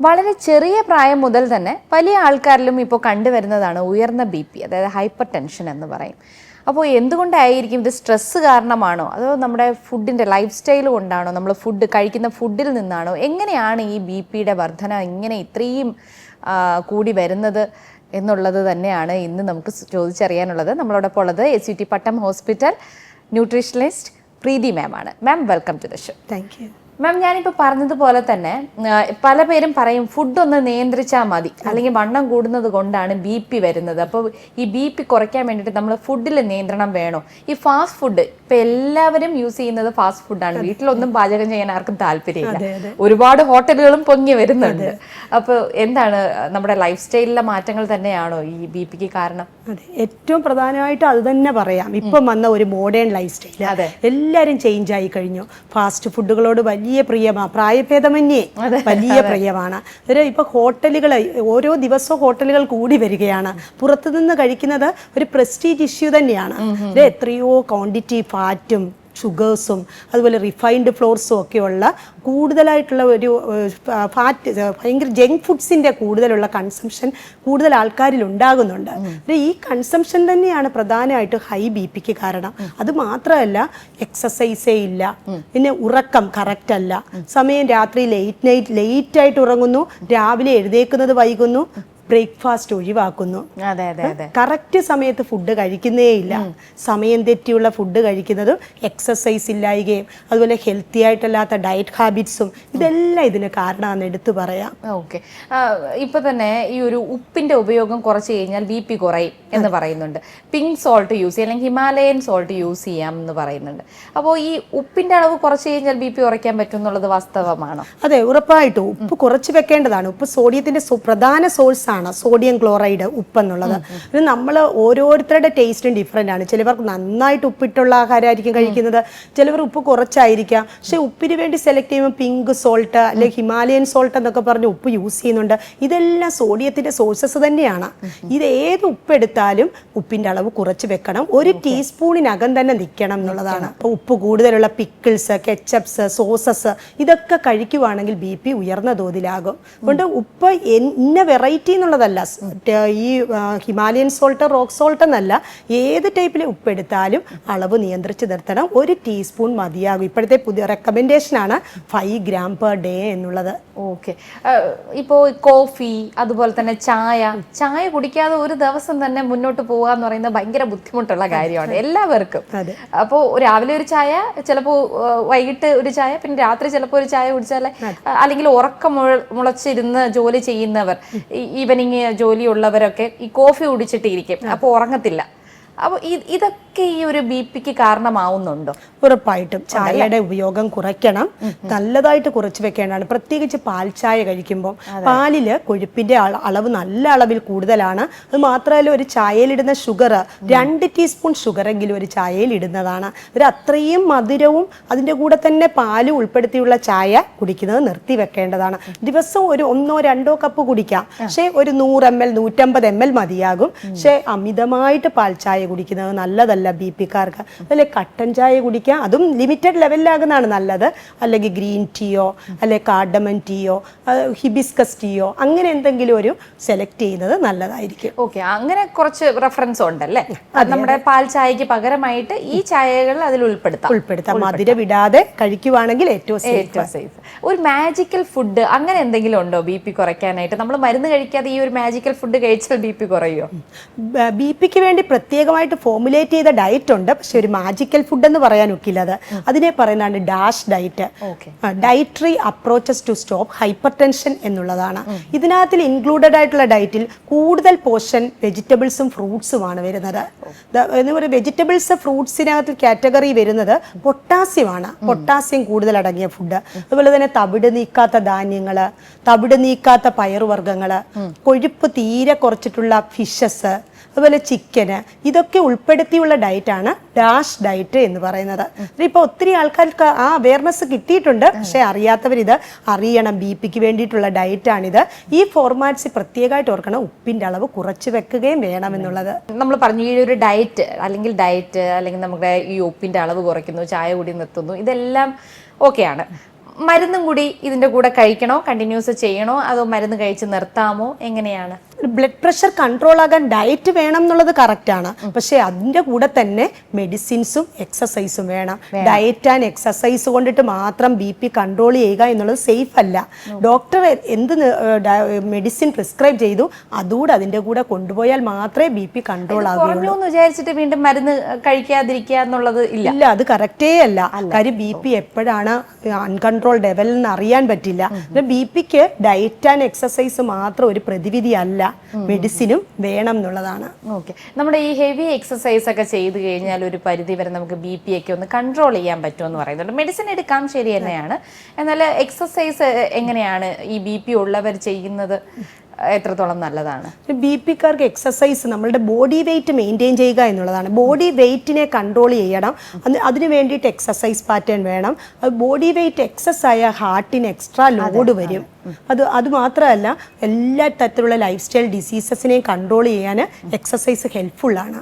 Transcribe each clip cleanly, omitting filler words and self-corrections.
വളരെ ചെറിയ പ്രായം മുതൽ തന്നെ വലിയ ആൾക്കാരിലും ഇപ്പോൾ കണ്ടുവരുന്നതാണ് ഉയർന്ന BP, അതായത് ഹൈപ്പർ ടെൻഷൻ എന്ന് പറയും. അപ്പോൾ എന്തുകൊണ്ടായിരിക്കും ഇത്? സ്ട്രെസ്സ് കാരണമാണോ, അതോ നമ്മുടെ ഫുഡിൻ്റെ ലൈഫ് സ്റ്റൈൽ കൊണ്ടാണോ, നമ്മൾ കഴിക്കുന്ന ഫുഡിൽ നിന്നാണോ? എങ്ങനെയാണ് ഈ BP-യുടെ വർധന ഇങ്ങനെ ഇത്രയും കൂടി വരുന്നത് എന്നുള്ളത് തന്നെയാണ് ഇന്ന് നമുക്ക് ചോദിച്ചറിയാനുള്ളത്. നമ്മളോടൊപ്പം ഉള്ളത് SUT Pattom hospital nutritionist Preethi ma'am ആണ്. Ma'am, welcome to the show. Thank you. Ma'am, ഞാനിപ്പോൾ പറഞ്ഞതുപോലെ തന്നെ പല പേരും പറയും ഫുഡ് ഒന്ന് നിയന്ത്രിച്ചാൽ മതി, അല്ലെങ്കിൽ വണ്ണം കൂടുന്നത് കൊണ്ടാണ് BP വരുന്നത്. അപ്പോൾ ഈ BP കുറയ്ക്കാൻ വേണ്ടിയിട്ട് നമ്മൾ ഫുഡിൽ നിയന്ത്രണം വേണോ? ഈ ഫാസ്റ്റ് ഫുഡ് ഇപ്പം എല്ലാവരും യൂസ് ചെയ്യുന്നത് ഫാസ്റ്റ് ഫുഡാണ്. വീട്ടിലൊന്നും പാചകം ചെയ്യാൻ ആർക്കും താല്പര്യമില്ല. ഒരുപാട് ഹോട്ടലുകളും പൊങ്ങി വരുന്നുണ്ട്. അപ്പോൾ എന്താണ് നമ്മുടെ ലൈഫ് സ്റ്റൈലിലെ മാറ്റങ്ങൾ തന്നെയാണോ ഈ BPക്ക് കാരണം? അതെ, ഏറ്റവും പ്രധാനമായിട്ട് അത് തന്നെ പറയാം. ഇപ്പം വന്ന ഒരു മോഡേൺ ലൈഫ് സ്റ്റൈൽ എല്ലാവരും ചേഞ്ച് ആയി കഴിഞ്ഞു. ഫാസ്റ്റ് ഫുഡുകളോട് വലിയ പ്രിയമാണ്, പ്രായഭേദമന്യേ വലിയ പ്രിയമാണ്. ഇപ്പൊ ഹോട്ടലുകൾ ഓരോ ദിവസവും ഹോട്ടലുകൾ കൂടി വരികയാണ്. പുറത്തുനിന്ന് കഴിക്കുന്നത് ഒരു പ്രസ്റ്റീജ് ഇഷ്യൂ തന്നെയാണ്. എത്രയോ ക്വാണ്ടിറ്റി ഫാറ്റും ഷുഗേഴ്സും അതുപോലെ റിഫൈൻഡ് ഫ്ലോർസും ഒക്കെയുള്ള കൂടുതലായിട്ടുള്ള ഒരു ഫാറ്റ്, ഭയങ്കര ജങ്ക് ഫുഡ്സിൻ്റെ കൂടുതലുള്ള കൺസംഷൻ കൂടുതൽ ആൾക്കാരിൽ ഉണ്ടാകുന്നുണ്ട്. ഈ കൺസംഷൻ തന്നെയാണ് പ്രധാനമായിട്ട് ഹൈ BPക്ക് കാരണം. അത് മാത്രമല്ല, എക്സസൈസേ ഇല്ല, പിന്നെ ഉറക്കം കറക്റ്റ് അല്ല, സമയം രാത്രി ലേറ്റ് ആയിട്ട് ഉറങ്ങുന്നു, രാവിലെ എഴുന്നേക്കുന്നത് വൈകുന്നു, ബ്രേക്ക്ഫാസ്റ്റ് ഒഴിവാക്കുന്നു, കറക്റ്റ് സമയത്ത് ഫുഡ് കഴിക്കുന്നേ ഇല്ല, സമയം തെറ്റിയുള്ള ഫുഡ് കഴിക്കുന്നതും എക്സസൈസ് ഇല്ലായികയും അതുപോലെ ഹെൽത്തി ആയിട്ടല്ലാത്ത ഡയറ്റ് ഹാബിറ്റ്സും ഇതെല്ലാം ഇതിന് കാരണമാണെന്ന് എടുത്തു പറയാം. ഓക്കെ, ഇപ്പൊ തന്നെ ഈ ഒരു ഉപ്പിന്റെ ഉപയോഗം കുറച്ച് കഴിഞ്ഞാൽ BP കുറയും എന്ന് പറയുന്നുണ്ട്. പിങ്ക് സോൾട്ട് യൂസ് ചെയ്യാം, അല്ലെങ്കിൽ ഹിമാലയൻ സോൾട്ട് യൂസ് ചെയ്യാം എന്ന് പറയുന്നുണ്ട്. അപ്പോൾ ഈ ഉപ്പിന്റെ അളവ് കുറച്ച് കഴിഞ്ഞാൽ BP കുറയ്ക്കാൻ പറ്റും എന്നുള്ളത് വാസ്തവമാണോ? അതെ, ഉറപ്പായിട്ടും ഉപ്പ് കുറച്ച് വെക്കേണ്ടതാണ്. ഉപ്പ് സോഡിയത്തിന്റെ പ്രധാന സോഴ്സ് ആണ് സോഡിയം ക്ലോറൈഡ്, ഉപ്പ് എന്നുള്ളത്. നമ്മൾ ഓരോരുത്തരുടെ ടേസ്റ്റും ഡിഫറെൻ്റ് ആണ്. ചിലവർക്ക് നന്നായിട്ട് ഉപ്പിട്ടുള്ള ആഹാരമായിരിക്കും കഴിക്കുന്നത്, ചിലവർ ഉപ്പ് കുറച്ചായിരിക്കാം. പക്ഷെ ഉപ്പിന് വേണ്ടി സെലക്ട് ചെയ്യുമ്പോൾ പിങ്ക് സോൾട്ട് അല്ലെങ്കിൽ ഹിമാലയൻ സോൾട്ട് എന്നൊക്കെ പറഞ്ഞ് ഉപ്പ് യൂസ് ചെയ്യുന്നുണ്ട്. ഇതെല്ലാം സോഡിയത്തിന്റെ സോഴ്സസ് തന്നെയാണ്. ഇത് ഏത് ഉപ്പ് എടുത്താലും ഉപ്പിന്റെ അളവ് കുറച്ച് വെക്കണം, ഒരു ടീസ്പൂണിനകം തന്നെ നിൽക്കണം എന്നുള്ളതാണ്. ഉപ്പ് കൂടുതലുള്ള പിക്കിൾസ്, കെച്ചപ്സ്, സോസസ് ഇതൊക്കെ കഴിക്കുവാണെങ്കിൽ BP ഉയർന്ന തോതിലാകും. അതുകൊണ്ട് ഉപ്പ് ഇന്ന വെറൈറ്റി എന്നുള്ളതല്ല, ഈ ഹിമാലയൻ സോൾട്ട്, റോക്ക് സോൾട്ട് എന്നല്ല, ഏത് ടൈപ്പിലെ ഉപ്പ് എടുത്താലും അളവ് നിയന്ത്രിച്ച് നിർത്തണം. ഒരു ടീസ്പൂൺ മതിയാകും. ഇപ്പോഴത്തെ പുതിയ റെക്കമെൻഡേഷനാണ് 5 gram per day എന്നുള്ളത്. ഓക്കെ, ഇപ്പോൾ കോഫി അതുപോലെ തന്നെ ചായ കുടിക്കാതെ ഒരു ദിവസം തന്നെ മുന്നോട്ട് പോകുക എന്ന് പറയുന്നത് ഭയങ്കര ബുദ്ധിമുട്ടുള്ള കാര്യമാണ് എല്ലാവർക്കും. അപ്പോൾ രാവിലെ ഒരു ചായ, ചിലപ്പോൾ വൈകിട്ട് ഒരു ചായ, പിന്നെ രാത്രി ചിലപ്പോൾ ഒരു ചായ കുടിച്ചാൽ, അല്ലെങ്കിൽ ഉറക്കം മുളച്ചിരുന്ന് ജോലി ചെയ്യുന്നവർ, ഈവനിങ് ജോലിയുള്ളവരൊക്കെ ഈ കോഫി കുടിച്ചിട്ടിരിക്കും, അപ്പോൾ ഉറങ്ങത്തില്ല. അപ്പോൾ ഇതൊക്കെ ഈ ഒരു BPക്ക് കാരണമാവുന്നുണ്ടോ? ഉറപ്പായിട്ടും ചായയുടെ ഉപയോഗം കുറയ്ക്കണം, നല്ലതായിട്ട് കുറച്ച് വെക്കേണ്ടതാണ്. പ്രത്യേകിച്ച് പാൽ ചായ കഴിക്കുമ്പോൾ പാലില് കൊഴുപ്പിന്റെ അളവ് നല്ല അളവിൽ കൂടുതലാണ്. അത് മാത്രമല്ല, ഒരു ചായയിലിടുന്ന ഷുഗർ 2 ടീസ്പൂൺ ഷുഗറെങ്കിലും ഒരു ചായയിൽ ഇടുന്നതാണ്. അത്രയും മധുരവും അതിൻ്റെ കൂടെ തന്നെ പാലും ഉൾപ്പെടുത്തിയുള്ള ചായ കുടിക്കുന്നത് നിർത്തി വെക്കേണ്ടതാണ്. ദിവസം ഒരു 1-2 കപ്പ് കുടിക്കാം, പക്ഷേ ഒരു 100 ml 150 ml മതിയാകും. പക്ഷേ അമിതമായിട്ട് പാൽ ചായ കുടിക്കുന്നത് നല്ലതല്ല BPക്കാർക്ക്. അതുപോലെ കട്ടൻ ചായ കുടിക്കാം, അതും ലിമിറ്റഡ് ലെവലിലാകുന്നതാണ് നല്ലത്. അല്ലെങ്കിൽ ഗ്രീൻ ടീയോ അല്ലെങ്കിൽ കാർഡമൻ ടീയോ ഹിബിസ്കസ് ടീയോ അങ്ങനെ എന്തെങ്കിലും ഒരു സെലക്ട് ചെയ്യുന്നത് നല്ലതായിരിക്കും. ഓക്കെ, അങ്ങനെ കുറച്ച് റെഫറൻസ് ഉണ്ടല്ലേ നമ്മുടെ പാൽ ചായക്ക് പകരമായിട്ട് ഈ ചായകൾ അതിൽ ഉൾപ്പെടുത്താം. മധുരം വിടാതെ കഴിക്കുവാണെങ്കിൽ ഏറ്റവും സേഫ്. ഒരു മാജിക്കൽ ഫുഡ് അങ്ങനെ എന്തെങ്കിലും ഉണ്ടോ BP കുറയ്ക്കാനായിട്ട്? നമ്മൾ മരുന്ന് കഴിക്കാതെ ഈ ഒരു മാജിക്കൽ ഫുഡ് കഴിച്ചാൽ BP കുറയുമോ? BPക്ക് വേണ്ടി പ്രത്യേകമായിട്ട് ഫോർമുലേറ്റ് ചെയ്ത ഡയറ്റ് ഉണ്ട്, പക്ഷെ ഒരു മാജിക്കൽ ഫുഡ് എന്ന് പറയാൻ ഒക്കില്ല. അതിനെ പറയുന്നതാണ് dash diet, dietary approaches to stop hypertension എന്നുള്ളതാണ്. ഇതിനകത്തിൽ ഇൻക്ലൂഡഡ് ആയിട്ടുള്ള ഡയറ്റിൽ കൂടുതൽ പോർഷൻ വെജിറ്റബിൾസും ഫ്രൂട്ട്സുമാണ് വരുന്നത്. വെജിറ്റബിൾസ് ഫ്രൂട്ട്സിനകത്ത് കാറ്റഗറി വരുന്നത് പൊട്ടാസ്യമാണ്, പൊട്ടാസ്യം കൂടുതൽ അടങ്ങിയ ഫുഡ്. അതുപോലെ തന്നെ തവിട് നീക്കാത്ത ധാന്യങ്ങൾ, തവിട് നീക്കാത്ത പയറുവർഗ്ഗങ്ങൾ, കൊഴുപ്പ് തീരെ കുറച്ചിട്ടുള്ള ഫിഷസ്, അതുപോലെ ചിക്കന്, ഇതൊക്കെ ഉൾപ്പെടുത്തിയുള്ള ഡയറ്റാണ് ഡാഷ് ഡയറ്റ് എന്ന് പറയുന്നത്. ഇപ്പോൾ ഒത്തിരി ആൾക്കാർക്ക് ആ അവയർനെസ് കിട്ടിയിട്ടുണ്ട്, പക്ഷേ അറിയാത്തവർ ഇത് അറിയണം. BPക്ക് വേണ്ടിയിട്ടുള്ള ഡയറ്റാണിത്. ഈ ഫോർമാറ്റ്സ് പ്രത്യേകമായിട്ട് ഓർക്കണം, ഉപ്പിൻ്റെ അളവ് കുറച്ച് വെക്കുകയും വേണമെന്നുള്ളത്. നമ്മൾ പറഞ്ഞു ഈ ഒരു ഡയറ്റ് അല്ലെങ്കിൽ നമ്മുടെ ഈ ഉപ്പിൻ്റെ അളവ് കുറയ്ക്കുന്നു, ചായ കൂടി നിർത്തുന്നു, ഇതെല്ലാം ഓക്കെയാണ്. മരുന്നും കൂടി ഇതിന്റെ കൂടെ കഴിക്കണോ, കണ്ടിന്യൂസ് ചെയ്യണോ, അതോ മരുന്ന് കഴിച്ച് നിർത്താമോ, എങ്ങനെയാണ്? ബ്ലഡ് പ്രഷർ കൺട്രോൾ ആകാൻ ഡയറ്റ് വേണം എന്നുള്ളത് കറക്റ്റാണ്. പക്ഷെ അതിന്റെ കൂടെ തന്നെ മെഡിസിൻസും എക്സസൈസും വേണം. ഡയറ്റ് ആൻഡ് എക്സസൈസ് കൊണ്ടിട്ട് മാത്രം BP കൺട്രോൾ ചെയ്യുക എന്നുള്ളത് സേഫ് അല്ല. ഡോക്ടർ എന്ത് മെഡിസിൻ പ്രിസ്ക്രൈബ് ചെയ്തു അതുകൂടെ അതിന്റെ കൂടെ കൊണ്ടുപോയാൽ മാത്രമേ BP കൺട്രോൾ ആകുള്ളൂ. വിചാരിച്ചിട്ട് വീണ്ടും മരുന്ന് കഴിക്കാതിരിക്കുക എന്നുള്ളത് ഇല്ല, അത് കറക്റ്റേ അല്ല. കാര്യം BP എപ്പോഴാണ് അൺകൺട്രോൾ ലെവൽ എന്ന് അറിയാൻ പറ്റില്ല. BPക്ക് ഡയറ്റ് ആൻഡ് എക്സസൈസ് മാത്രം ഒരു പ്രതിവിധി അല്ല, മെഡിസിനും വേണം എന്നുള്ളതാണ്. ഓക്കെ, നമ്മുടെ ഈ ഹെവി എക്സസൈസ് ഒക്കെ ചെയ്ത് കഴിഞ്ഞാൽ ഒരു പരിധി വരെ നമുക്ക് BP ഒക്കെ ഒന്ന് കൺട്രോൾ ചെയ്യാൻ പറ്റുമെന്ന് പറയുന്നുണ്ട്. മെഡിസിൻ എടുക്കാം, ശരി തന്നെയാണ്. എന്നാൽ എക്സസൈസ് എങ്ങനെയാണ് ഈ BP ഉള്ളവർ ചെയ്യുന്നത് എത്രത്തോളം നല്ലതാണ്? BPക്കാർക്ക് എക്സസൈസ് നമ്മളുടെ ബോഡി വെയിറ്റ് മെയിൻറ്റെയിൻ ചെയ്യുക എന്നുള്ളതാണ്. ബോഡി വെയിറ്റിനെ കൺട്രോൾ ചെയ്യണം. അതിന് വേണ്ടിയിട്ട് എക്സസൈസ് പാറ്റേൺ വേണം. ബോഡി വെയിറ്റ് എക്സസ് ആയ ഹാർട്ടിന് എക്സ്ട്രാ ലോഡ് വരും. അത് മാത്രമല്ല, എല്ലാ തരത്തിലുള്ള ലൈഫ് സ്റ്റൈൽ ഡിസീസസിനെയും കൺട്രോൾ ചെയ്യാൻ എക്സസൈസ് ഹെൽപ്ഫുള്ളാണ്.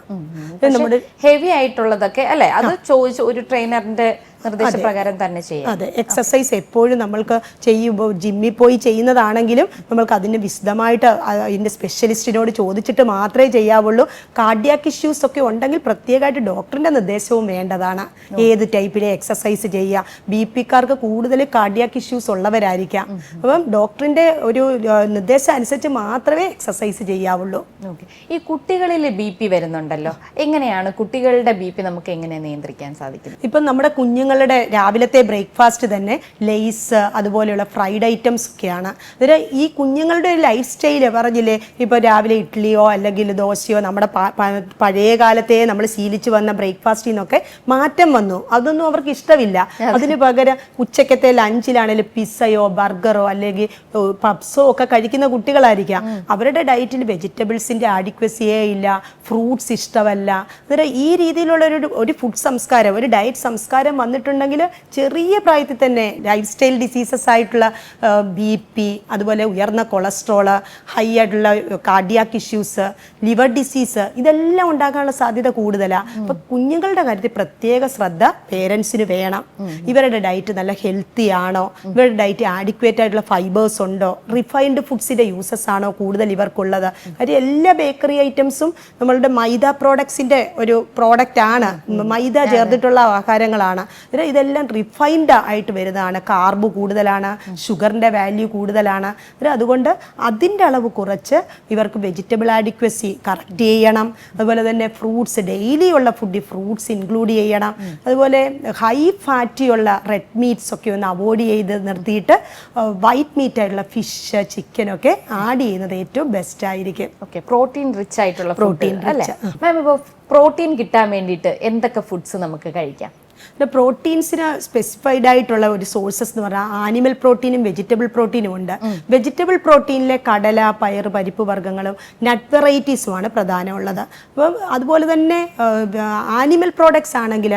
നമ്മുടെ ഹെവി ആയിട്ടുള്ളതൊക്കെ അല്ലേ, അത് ചോദിച്ച് ഒരു ട്രെയിനറിന്റെ നിർദ്ദേശപ്രകാരം തന്നെ ചെയ്യാം. അതെ, എക്സസൈസ് എപ്പോഴും നമ്മൾക്ക് ചെയ്യുമ്പോൾ ജിമ്മിൽ പോയി ചെയ്യുന്നതാണെങ്കിലും നമ്മൾക്ക് അതിന് വിശദമായിട്ട് അതിൻ്റെ സ്പെഷ്യലിസ്റ്റിനോട് ചോദിച്ചിട്ട് മാത്രമേ ചെയ്യാവുള്ളൂ. കാർഡിയാക് ഇഷ്യൂസ് ഒക്കെ ഉണ്ടെങ്കിൽ പ്രത്യേകമായിട്ട് ഡോക്ടറിൻ്റെ നിർദ്ദേശവും വേണ്ടതാണ്. ഏത് ടൈപ്പിലെ എക്സസൈസ് ചെയ്യുക. BPക്കാർക്ക് കൂടുതൽ കാർഡിയാക് ഇഷ്യൂസ് ഉള്ളവരായിരിക്കാം. അപ്പം ഡോക്ടറിൻ്റെ ഒരു നിർദ്ദേശം അനുസരിച്ച് മാത്രമേ എക്സസൈസ് ചെയ്യാവുള്ളൂ. ഈ കുട്ടികളിൽ BP വരുന്നുണ്ടല്ലോ, എങ്ങനെയാണ് കുട്ടികളുടെ BP നമുക്ക് എങ്ങനെ നിയന്ത്രിക്കാൻ സാധിക്കും? ഇപ്പം നമ്മുടെ കുഞ്ഞുങ്ങളുടെ രാവിലത്തെ ബ്രേക്ക്ഫാസ്റ്റ് തന്നെ ലെയ്സ് അതുപോലെയുള്ള ഫ്രൈഡ് ഐറ്റംസ് ഒക്കെയാണ്. അതായത് ഈ കുഞ്ഞുങ്ങളുടെ ഒരു ലൈഫ് സ്റ്റൈല് പറഞ്ഞില്ലേ, ഇപ്പോൾ രാവിലെ ഇഡ്ഡലിയോ അല്ലെങ്കിൽ ദോശയോ നമ്മുടെ പഴയ കാലത്തെ നമ്മൾ ശീലിച്ചു വന്ന ബ്രേക്ക്ഫാസ്റ്റിൽ നിന്നൊക്കെ മാറ്റം വന്നു. അതൊന്നും അവർക്ക് ഇഷ്ടമില്ല. അതിന് പകരം ഉച്ചക്കത്തെ ലഞ്ചിലാണെങ്കിലും പിസ്സയോ ബർഗറോ അല്ലെങ്കിൽ പബ്സോ ഒക്കെ കഴിക്കുന്ന കുട്ടികളായിരിക്കാം. അവരുടെ ഡയറ്റിൽ വെജിറ്റബിൾസിൻ്റെ ആഡിക്വസിയേ ഇല്ല, ഫ്രൂട്ട്സ് ഇഷ്ടമല്ല. അന്നേരം ഈ രീതിയിലുള്ള ഒരു ഫുഡ് സംസ്കാരം, ഒരു ഡയറ്റ് സംസ്കാരം വന്നിട്ടുണ്ടെങ്കിൽ ചെറിയ പ്രായത്തിൽ തന്നെ ലൈഫ് സ്റ്റൈൽ ഡിസീസസ് ആയിട്ടുള്ള BP, അതുപോലെ ഉയർന്ന കൊളസ്ട്രോള്, ഹൈ ആയിട്ടുള്ള കാർഡിയാക് ഇഷ്യൂസ്, ലിവർ ഡിസീസ്, ഇതെല്ലാം ഉണ്ടാകാനുള്ള സാധ്യത കൂടുതലാണ്. അപ്പം കുഞ്ഞുങ്ങളുടെ കാര്യത്തിൽ പ്രത്യേക ശ്രദ്ധ പേരൻസിന് വേണം. ഇവരുടെ ഡയറ്റ് നല്ല ഹെൽത്തി ആണോ, ഇവരുടെ ഡയറ്റ് ആഡിക്വേറ്റ് ആയിട്ടുള്ള ഫൈബേഴ്സ് ഉണ്ടോ, റിഫൈൻഡ് ഫുഡ്സിൻ്റെ യൂസസ് ആണോ കൂടുതൽ ഇവർക്കുള്ളത്. കാര്യം എല്ലാ ബേക്കറി ഐറ്റംസും നമ്മളുടെ മൈദ പ്രോഡക്ട്സിൻ്റെ ഒരു പ്രോഡക്റ്റ് ആണ്, മൈദ ചേർത്തിട്ടുള്ള ആഹാരങ്ങളാണ്. ഇതെല്ലാം റിഫൈൻഡ് ആയിട്ട് വരുന്നതാണ്. കാർബ് കൂടുതലാണ്, ഷുഗറിൻ്റെ വാല്യൂ കൂടുതലാണ്. അതുകൊണ്ട് അതിൻ്റെ അളവ് കുറച്ച് ഇവർക്ക് വെജിറ്റബിൾ ആഡിക്വസി കറക്റ്റ് ചെയ്യണം. അതുപോലെ തന്നെ ഫ്രൂട്ട്സ്, ഡെയിലി ഉള്ള ഫുഡിൽ ഫ്രൂട്ട്സ് ഇൻക്ലൂഡ് ചെയ്യണം. അതുപോലെ ഹൈ ഫാറ്റിയുള്ള റെഡ് മീറ്റ്സ് ഒക്കെ ഒന്ന് അവോയ്ഡ് ചെയ്ത് നിർത്തിയിട്ട് വൈറ്റ് മീറ്റ് ആയിട്ടുള്ള ഫിഷ്, ചിക്കനൊക്കെ ആഡ് ചെയ്യുന്നത് ഏറ്റവും ബെസ്റ്റ് ആയിരിക്കും. ഓക്കെ, പ്രോട്ടീൻ റിച്ച് ആയിട്ടുള്ള പ്രോട്ടീൻ അല്ലേ മാം? ഇപ്പോൾ പ്രോട്ടീൻ കിട്ടാൻ വേണ്ടിയിട്ട് എന്തൊക്കെ ഫുഡ്സ് നമുക്ക് കഴിക്കാം? പ്രോട്ടീൻസിന് സ്പെസിഫൈഡ് ആയിട്ടുള്ള ഒരു സോഴ്സസ് എന്ന് പറഞ്ഞാൽ ആനിമൽ പ്രോട്ടീനും വെജിറ്റബിൾ പ്രോട്ടീനും ഉണ്ട്. വെജിറ്റബിൾ പ്രോട്ടീനിലെ കടല, പയർ, പരിപ്പ് വർഗ്ഗങ്ങളും നട്ട് വെറൈറ്റീസുമാണ് പ്രധാനമുള്ളത്. അപ്പം അതുപോലെ തന്നെ ആനിമൽ പ്രോഡക്ട്സ് ആണെങ്കിൽ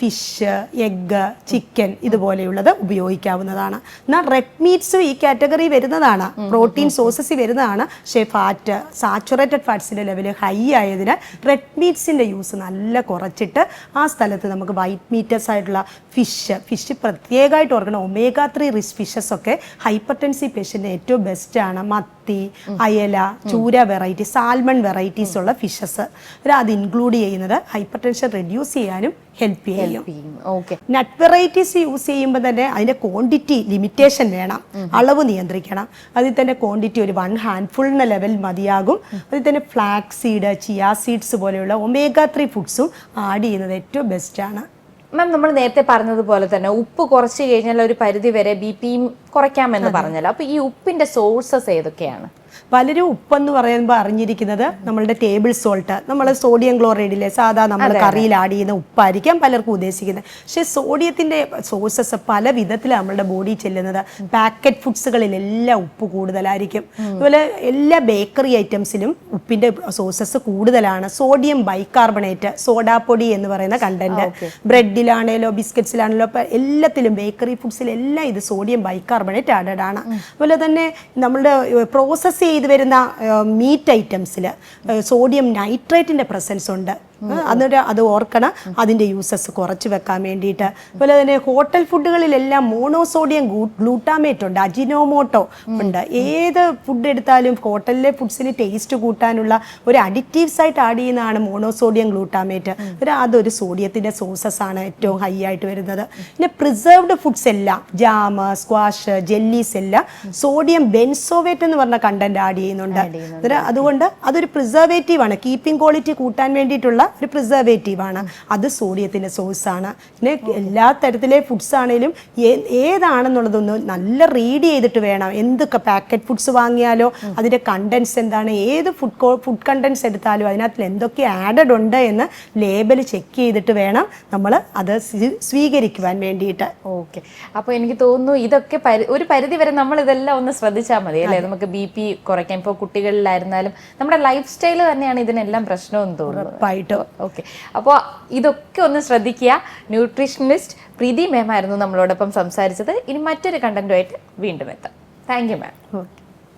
ഫിഷ്, എഗ്ഗ്, ചിക്കൻ ഇതുപോലെയുള്ളത് ഉപയോഗിക്കാവുന്നതാണ്. എന്നാൽ റെഡ് മീറ്റ്സും ഈ കാറ്റഗറി വരുന്നതാണ്, പ്രോട്ടീൻ സോഴ്സസിൽ വരുന്നതാണ്. പക്ഷേ ഫാറ്റ്, സാച്ചുറേറ്റഡ് ഫാറ്റ്സിൻ്റെ ലെവൽ ഹൈ ആയതിനാൽ റെഡ് മീറ്റ്സിൻ്റെ യൂസ് നല്ല കുറച്ചിട്ട് ആ സ്ഥലത്ത് നമുക്ക് വൈറ്റ് മീറ്റേഴ്സ് ആയിട്ടുള്ള ഫിഷ് പ്രത്യേകമായിട്ട് ഓർക്കണം. ഒമേഗ 3 റിച്ച് ഫിഷസ് ഒക്കെ ഹൈപ്പർ ടെൻസീവ് പേഷ്യൻറ്റിന് ഏറ്റവും ബെസ്റ്റാണ്. മത്തി, അയല, ചൂര വെറൈറ്റി, സാൽമൺ വെറൈറ്റീസ് ഉള്ള ഫിഷസ് അത് ഇൻക്ലൂഡ് ചെയ്യുന്നത് ഹൈപ്പർ ടെൻഷൻ റെഡ്യൂസ് ചെയ്യാനും ഹെൽപ്പ് ചെയ്യും. നട്ട് വെറൈറ്റീസ് യൂസ് ചെയ്യുമ്പോൾ തന്നെ അതിൻ്റെ ക്വാണ്ടിറ്റി ലിമിറ്റേഷൻ വേണം, അളവ് നിയന്ത്രിക്കണം. അതിൽ തന്നെ ക്വാണ്ടിറ്റി ഒരു 1 ഹാൻഡ്ഫുൾ ലെവൽ മതിയാകും. അതിൽ തന്നെ ഫ്ലാക്സ് സീഡ്, ചിയാ സീഡ്സ് പോലെയുള്ള ഒമേഗ 3 ഫുഡ്സും ആഡ് ചെയ്യുന്നത് ഏറ്റവും ബെസ്റ്റാണ്. മാം, നമ്മൾ നേരത്തെ പറഞ്ഞതുപോലെ തന്നെ ഉപ്പ് കുറച്ച് കഴിഞ്ഞാൽ ഒരു പരിധി വരെ BPയും കുറയ്ക്കാമെന്ന് പറഞ്ഞല്ലോ. അപ്പോൾ ഈ ഉപ്പിൻ്റെ സോഴ്സസ് ഏതൊക്കെയാണ്? പലരും ഉപ്പെന്ന് പറയുമ്പോൾ അറിഞ്ഞിരിക്കുന്നത് നമ്മളുടെ ടേബിൾ സോൾട്ട്, നമ്മൾ സോഡിയം ക്ലോറൈഡിലെ സാധാ നമ്മൾ കറിയിൽ ആഡ് ചെയ്യുന്ന ഉപ്പായിരിക്കാം പലർക്കും ഉദ്ദേശിക്കുന്നത്. പക്ഷേ സോഡിയത്തിൻ്റെ സോഴ്സസ് പല വിധത്തിൽ നമ്മളുടെ ബോഡി ചെല്ലുന്നത്. പാക്കറ്റ് ഫുഡ്സുകളിലെല്ലാം ഉപ്പ് കൂടുതലായിരിക്കും. അതുപോലെ എല്ലാ ബേക്കറി ഐറ്റംസിലും ഉപ്പിൻ്റെ സോഴ്സസ് കൂടുതലാണ്. സോഡിയം ബൈകാർബണേറ്റ്, സോഡാപ്പൊടി എന്ന് പറയുന്ന കണ്ടന്റ് ബ്രെഡിലാണേലോ ബിസ്ക്കറ്റ്സിലാണേലോ എല്ലാത്തിലും ബേക്കറി ഫുഡ്സിലെല്ലാം ഇത് സോഡിയം ബൈകാർബണേറ്റ് ആഡഡ് ആണ്. അതുപോലെ തന്നെ നമ്മളുടെ പ്രോസസ്സ് ചെയ്ത് വരുന്ന മീറ്റ് ഐറ്റംസിൽ സോഡിയം നൈട്രേറ്റിൻ്റെ പ്രസൻസ് ഉണ്ട്. എന്നിട്ട് അത് ഓർക്കണം, അതിൻ്റെ യൂസസ് കുറച്ച് വെക്കാൻ വേണ്ടിയിട്ട്. അതുപോലെ തന്നെ ഹോട്ടൽ ഫുഡുകളിലെല്ലാം മോണോസോഡിയം ഗ്ലൂട്ടാമേറ്റ് ഉണ്ട്, അജിനോമോട്ടോ ഉണ്ട്. ഏത് ഫുഡ് എടുത്താലും ഹോട്ടലിലെ ഫുഡ്സിന് ടേസ്റ്റ് കൂട്ടാനുള്ള ഒരു അഡിക്റ്റീവ്സ് ആയിട്ട് ആഡ് ചെയ്യുന്നതാണ് മോണോസോഡിയം ഗ്ലൂട്ടാമേറ്റ്. അതൊരു സോഡിയത്തിൻ്റെ സോഴ്സസ് ആണ് ഏറ്റവും ഹൈ ആയിട്ട് വരുന്നത്. പിന്നെ പ്രിസർവ്ഡ് ഫുഡ്സ് എല്ലാം, ജാം, സ്ക്വാഷ്, ജെല്ലീസ് എല്ലാം സോഡിയം ബെൻസോവേറ്റ് എന്ന് പറഞ്ഞ കണ്ടന്റ് ആഡ് ചെയ്യുന്നുണ്ട്. അതുകൊണ്ട് അതൊരു പ്രിസർവേറ്റീവ് ആണ്, കീപ്പിംഗ് ക്വാളിറ്റി കൂട്ടാൻ വേണ്ടിയിട്ടുള്ള ഒരു പ്രിസർവേറ്റീവ് ആണ്. അത് സോഡിയത്തിന്റെ സോഴ്സ് ആണ്. പിന്നെ എല്ലാ തരത്തിലെ ഫുഡ്സ് ആണെങ്കിലും ഏതാണെന്നുള്ളതൊന്ന് നല്ല റീഡ് ചെയ്തിട്ട് വേണം. എന്തൊക്കെ പാക്കറ്റ് ഫുഡ്സ് വാങ്ങിയാലോ അതിന്റെ കണ്ടന്റ്സ് എന്താണ്, ഏത് ഫുഡ് കണ്ടന്റ്സ് എടുത്താലും അതിനകത്ത് എന്തൊക്കെ ആഡഡ് ഉണ്ട് എന്ന് ലേബൽ ചെക്ക് ചെയ്തിട്ട് വേണം നമ്മൾ അത് സ്വീകരിക്കുവാൻ വേണ്ടിയിട്ട്. ഓക്കെ, അപ്പോൾ എനിക്ക് തോന്നുന്നു ഇതൊക്കെ ഒരു പരിധി വരെ നമ്മൾ ഇതെല്ലാം ഒന്ന് ശ്രദ്ധിച്ചാൽ മതി അല്ലേ? നമുക്ക് BP കുറയ്ക്കാൻ. ഇപ്പോൾ കുട്ടികളിലായിരുന്നാലും നമ്മുടെ ലൈഫ് സ്റ്റൈൽ തന്നെയാണ് ഇതിനെല്ലാം പ്രശ്നമെന്ന് തോന്നുന്നു. ഉറപ്പായിട്ടും. ഓക്കെ, അപ്പോൾ ഇതൊക്കെ ഒന്ന് ശ്രദ്ധിക്കുക. ന്യൂട്രീഷനിസ്റ്റ് പ്രീതി മാം ആയിരുന്നു നമ്മളോടൊപ്പം സംസാരിച്ചത്. ഇനി മറ്റൊരു കണ്ടന്റുമായിട്ട് വീണ്ടും എത്താം. Thank you ma'am. ഓക്കെ.